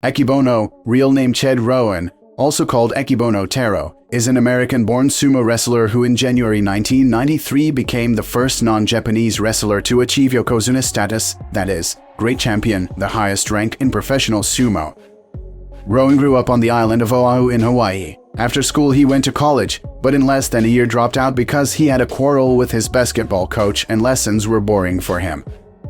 Akebono, real name Chad Rowan, also called Akebono Taro, is an American-born sumo wrestler who in January 1993 became the first non-Japanese wrestler to achieve yokozuna status, that is, great champion, the highest rank in professional sumo. Rowan grew up on the island of Oahu in Hawaii. After school he went to college, but in less than a year dropped out because he had a quarrel with his basketball coach and lessons were boring for him.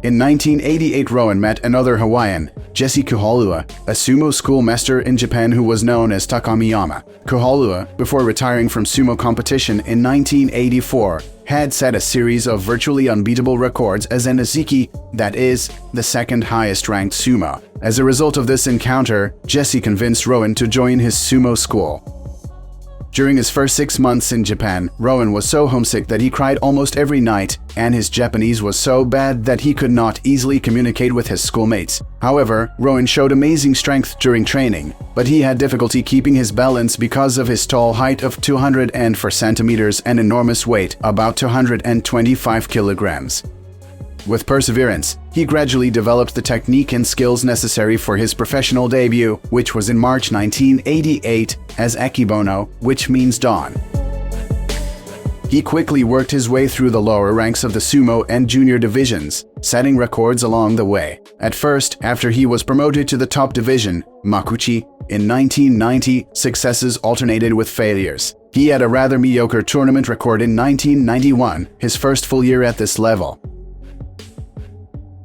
In 1988, Rowan met another Hawaiian, Jesse Kuhalua, a sumo schoolmaster in Japan who was known as Takamiyama. Kuhalua, before retiring from sumo competition in 1984, had set a series of virtually unbeatable records as an Aziki, that is, the second highest ranked sumo. As a result of this encounter, Jesse convinced Rowan to join his sumo school. During his first 6 months in Japan, Rowan was so homesick that he cried almost every night, and his Japanese was so bad that he could not easily communicate with his schoolmates. However, Rowan showed amazing strength during training, but he had difficulty keeping his balance because of his tall height of 204 centimeters and enormous weight, about 225 kilograms. With perseverance, he gradually developed the technique and skills necessary for his professional debut, which was in March 1988 as Akebono, which means dawn. He quickly worked his way through the lower ranks of the sumo and junior divisions, setting records along the way. At first, after he was promoted to the top division, Makuchi, in 1990, successes alternated with failures. He had a rather mediocre tournament record in 1991, his first full year at this level.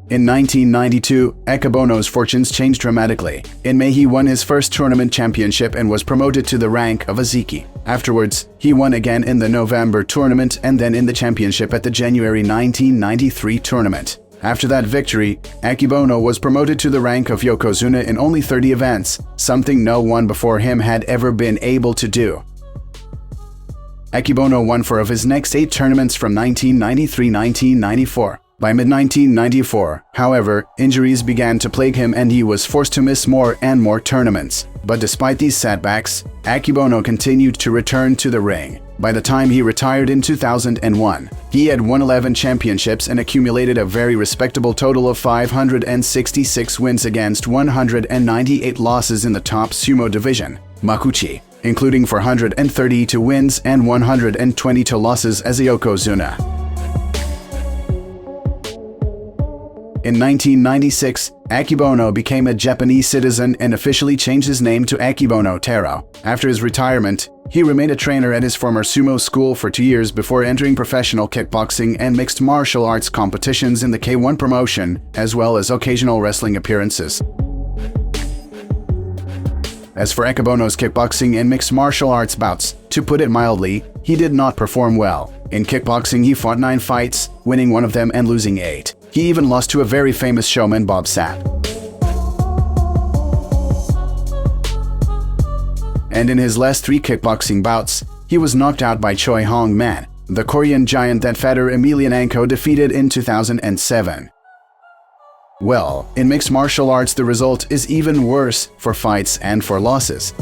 In 1992, Akebono's fortunes changed dramatically. In May he won his first tournament championship and was promoted to the rank of Aziki. Afterwards, he won again in the November tournament and then in the championship at the January 1993 tournament. After that victory, Akebono was promoted to the rank of yokozuna in only 30 events, something no one before him had ever been able to do. Akebono won 4 of his next 8 tournaments from 1993-1994. By mid-1994, however, injuries began to plague him and he was forced to miss more and more tournaments. But despite these setbacks, Akebono continued to return to the ring. By the time he retired in 2001, he had won 11 championships and accumulated a very respectable total of 566 wins against 198 losses in the top sumo division, Makuchi, including 432 wins and 122 losses as a yokozuna. In 1996, Akebono became a Japanese citizen and officially changed his name to Akebono Taro. After his retirement, he remained a trainer at his former sumo school for 2 years before entering professional kickboxing and mixed martial arts competitions in the K1 promotion, as well as occasional wrestling appearances. As for Akebono's kickboxing and mixed martial arts bouts, to put it mildly, he did not perform well. In kickboxing, he fought 9 fights, winning 1 of them and losing 8. He even lost to a very famous showman, Bob Sapp. And in his last 3 kickboxing bouts, he was knocked out by Choi Hong-man, the Korean giant that Fedor Emelianenko defeated in 2007. Well, in mixed martial arts the result is even worse for fights and for losses.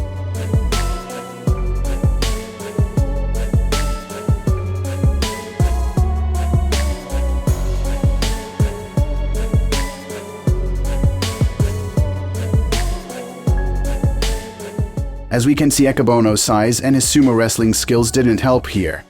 As we can see, Akebono's size and his sumo wrestling skills didn't help here.